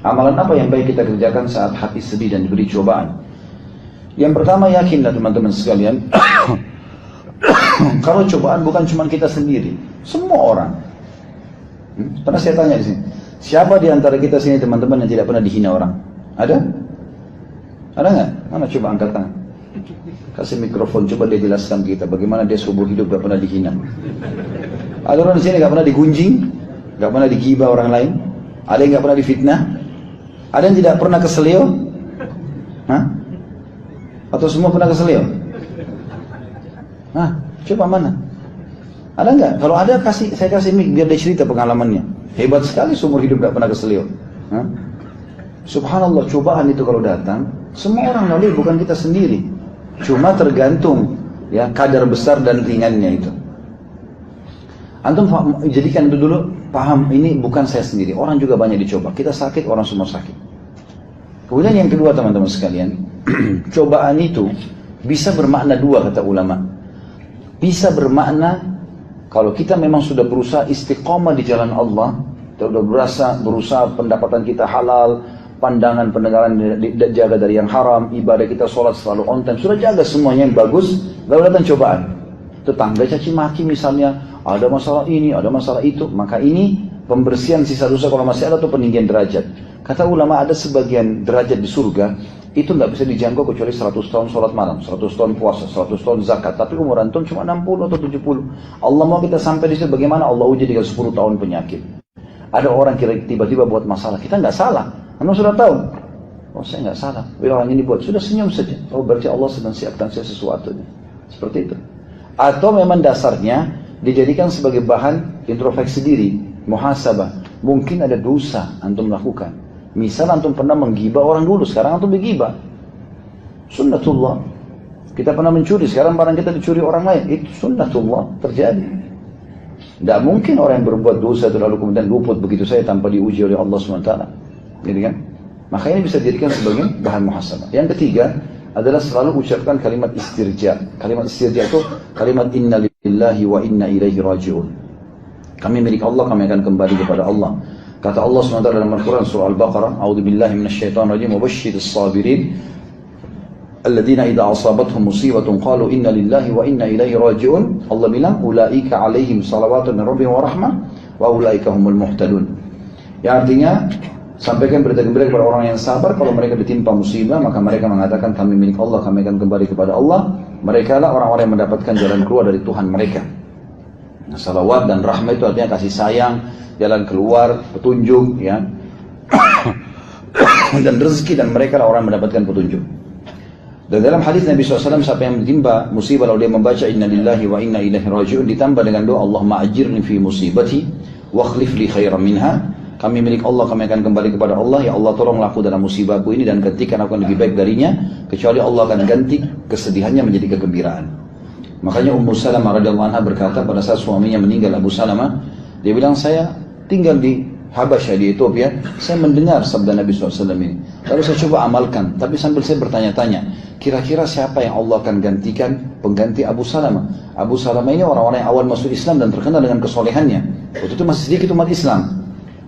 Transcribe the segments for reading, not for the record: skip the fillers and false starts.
Amalan apa yang baik kita kerjakan saat hati sedih dan diberi cobaan? Yang pertama, yakinlah teman-teman sekalian, kalau cobaan bukan cuma kita sendiri, semua orang. Pernah saya tanya di sini, siapa di antara kita sini teman-teman yang tidak pernah dihina orang? Ada? Ada nggak? Mana coba angkat tangan. Kasih mikrofon, coba dia jelaskan kita bagaimana dia seumur hidup gak pernah dihina. Ada orang di sini gak pernah digunjing, gak pernah digibah orang lain, ada yang gak pernah difitnah, ada yang tidak pernah keselio, hah? Atau semua pernah keselio? Hah? Coba mana? Ada nggak? Kalau ada saya kasih mic biar dia cerita pengalamannya. Hebat sekali seumur hidup gak pernah keselio. Hah? Subhanallah, cobaan itu kalau datang, semua orang lalui, bukan kita sendiri. Cuma tergantung ya kadar besar dan ringannya itu. Antum jadikan itu dulu, paham ini bukan saya sendiri, orang juga banyak dicoba. Kita sakit, orang semua sakit. Kemudian yang kedua teman-teman sekalian, cobaan itu bisa bermakna dua kata ulama. Bisa bermakna kalau kita memang sudah berusaha istiqomah di jalan Allah, kita sudah berusaha pendapatan kita halal, pandangan pendengaran jaga dari yang haram, ibadah kita sholat selalu on time, sudah jaga semuanya yang bagus, lalu datang cobaan. Tetangga caci maki misalnya, ada masalah ini, ada masalah itu, maka ini pembersihan sisa dosa kalau masih ada atau peninggian derajat. Kata ulama ada sebagian derajat di surga, itu nggak bisa dijangkau kecuali 100 tahun sholat malam, 100 tahun puasa, 100 tahun zakat, tapi umur antum cuma 60 atau 70. Allah mau kita sampai di situ, bagaimana Allah uji dengan 10 tahun penyakit. Ada orang kira tiba-tiba buat masalah, kita nggak salah. Anda sudah tahu, oh saya nggak salah, orang ini buat, sudah senyum saja. Oh berarti Allah sedang siapkan saya sesuatu. Seperti itu. Atau memang dasarnya dijadikan sebagai bahan introspeksi diri, muhasabah. Mungkin ada dosa antum lakukan. Misal antum pernah menggibah orang dulu, sekarang antum bergibah. Sunnatullah. Kita pernah mencuri, sekarang barang kita dicuri orang lain. Itu sunnatullah, terjadi. Tidak mungkin orang yang berbuat dosa lalu kemudian luput begitu saja tanpa diuji oleh Allah SWT. Gitu kan? Maka ini bisa dijadikan sebagai bahan muhasabah. Yang ketiga adalah selalu ucapkan kalimat istirja. Kalimat istirja itu kalimat inna lillahi wa inna ilaihi raji'un. Kami milik Allah, kami akan kembali kepada Allah. Kata Allah SWT dalam Al-Quran surah Al-Baqarah, a'udzubillahi minasyaitonir rajim wa basyyiris sabirin alladzina idza asabathum musibatun qalu inna lillahi wa inna ilaihi raji'un. Allah bilang ulaika alaihim salawatun min rabbihim wa rahmah wa ulaika humul muhtadun. Yang artinya sampaikan berita gembira kepada orang yang sabar kalau mereka ditimpa musibah, maka mereka mengatakan kami milik Allah, kami akan kembali kepada Allah. Mereka lah orang-orang yang mendapatkan jalan keluar dari Tuhan mereka. Nah, salawat dan rahmat itu artinya kasih sayang, jalan keluar, petunjuk, ya, dan rezeki, dan mereka lah orang yang mendapatkan petunjuk. Dan dalam hadis Nabi SAW, siapa yang menimpa musibah lalu dia membaca inna lillahi wa inna ilaihi raji'un, ditambah dengan doa Allahumma ajirni fi musibati wa akhlif li khairan minha. Kami milik Allah, kami akan kembali kepada Allah. Ya Allah, tolonglah aku dalam musibahku ini dan gantikan aku yang lebih baik darinya, kecuali Allah akan ganti kesedihannya menjadi kegembiraan. Makanya Ummu Salamah radhiyallahu anha berkata pada saat suaminya meninggal, Abu Salamah, dia bilang, saya tinggal di Habasyah, di Ethiopia, saya mendengar sabda Nabi SAW ini. Lalu saya coba amalkan, tapi sambil saya bertanya-tanya, kira-kira siapa yang Allah akan gantikan pengganti Abu Salamah? Abu Salamah ini orang-orang yang awal masuk Islam dan terkenal dengan kesolehannya. Waktu itu masih sedikit umat Islam.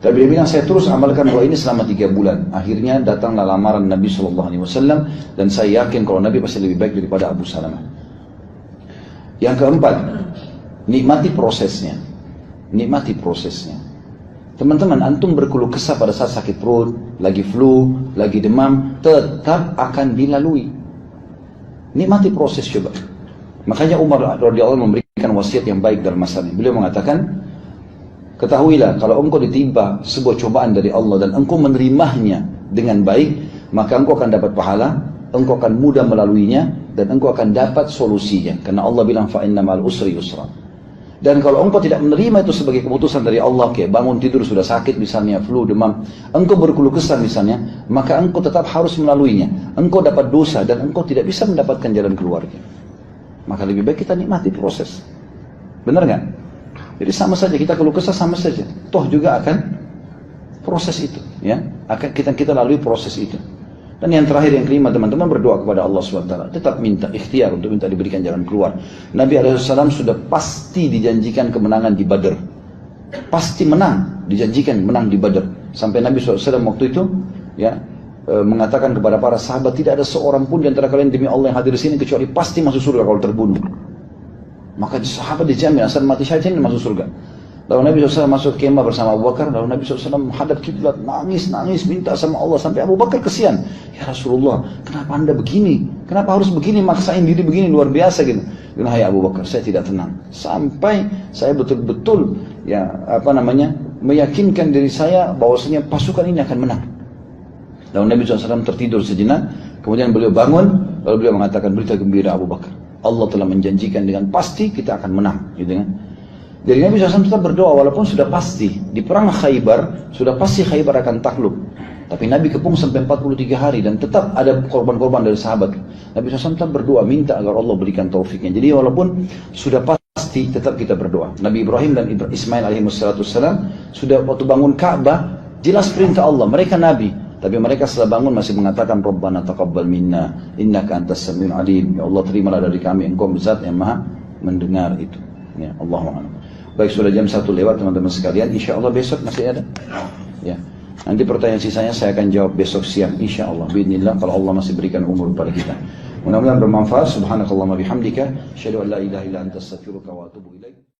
Tapi dia bilang, saya terus amalkan doa ini selama 3 bulan. Akhirnya datanglah lamaran Nabi SAW, dan saya yakin kalau Nabi pasti lebih baik daripada Abu Salamah. Yang keempat, nikmati prosesnya. Nikmati prosesnya. Teman-teman, antum berkeluh kesah pada saat sakit perut, lagi flu, lagi demam, tetap akan dilalui. Nikmati proses coba. Makanya Umar radhiyallahu anhu memberikan wasiat yang baik dalam masalah ini. Beliau mengatakan, ketahuilah kalau engkau ditimpa sebuah cobaan dari Allah dan engkau menerimanya dengan baik, maka engkau akan dapat pahala, engkau akan mudah melaluinya, dan engkau akan dapat solusinya. Karena Allah bilang fa inna ma'al usri yusra. Dan kalau engkau tidak menerima itu sebagai keputusan dari Allah, kayak bangun tidur sudah sakit misalnya, flu, demam, engkau berkeluh kesah misalnya, maka engkau tetap harus melaluinya. Engkau dapat dosa dan engkau tidak bisa mendapatkan jalan keluarnya. Maka lebih baik kita nikmati proses. Benar nggak? Jadi sama saja, kita keluh kesah sama saja. Toh juga akan proses itu, ya. Akan kita lalui proses itu. Dan yang terakhir, yang kelima, teman-teman berdoa kepada Allah SWT. Tetap minta ikhtiar untuk minta diberikan jalan keluar. Nabi SAW sudah pasti dijanjikan kemenangan di Badr. pasti menang, dijanjikan menang di Badar. Sampai Nabi SAW waktu itu ya mengatakan kepada para sahabat, tidak ada seorang pun di antara kalian demi Allah yang hadir di sini kecuali pasti masuk surga kalau terbunuh. Maka sahabat dijamin asal mati syahid masuk surga. Lalu Nabi SAW masuk kemah bersama Abu Bakar. Lalu Nabi SAW menghadap kiblat, nangis minta sama Allah. Sampai Abu Bakar kesian, ya Rasulullah, kenapa anda begini? Kenapa harus begini, maksain diri begini, luar biasa gitu. Hai Abu Bakar, saya tidak tenang sampai saya betul-betul ya meyakinkan diri saya bahwasanya pasukan ini akan menang. Lalu Nabi SAW tertidur sejenak, kemudian beliau bangun, lalu beliau mengatakan, berita gembira Abu Bakar, Allah telah menjanjikan dengan pasti kita akan menang, gitu kan? Jadi Nabi SAW tetap berdoa walaupun sudah pasti di perang Khaybar, sudah pasti Khaybar akan takluk. Tapi Nabi kepung sampai 43 hari dan tetap ada korban-korban dari sahabat. Nabi SAW tetap berdoa minta agar Allah berikan taufiknya. Jadi walaupun sudah pasti tetap kita berdoa. Nabi Ibrahim dan Ismail alaihissalam sudah waktu bangun Ka'bah jelas perintah Allah, mereka Nabi. Tapi mereka setelah bangun masih mengatakan Rabbana taqabbal minna innaka antas samiul alim. Ya Allah, terimalah dari kami, Engkau zat yang maha mendengar itu. Ya, Allahu a'lam. Baik, sudah jam 1 lewat teman-teman sekalian. Insya Allah besok masih ada. Ya. Nanti pertanyaan sisanya saya akan jawab besok siang. Insya Allah. Bismillah, kalau Allah masih berikan umur kepada kita. Mudah-mudahan bermanfaat. Subhanakallahumma bihamdika. Asyhadu an la ilaha illa anta astaghfiruka wa atubu ilaik.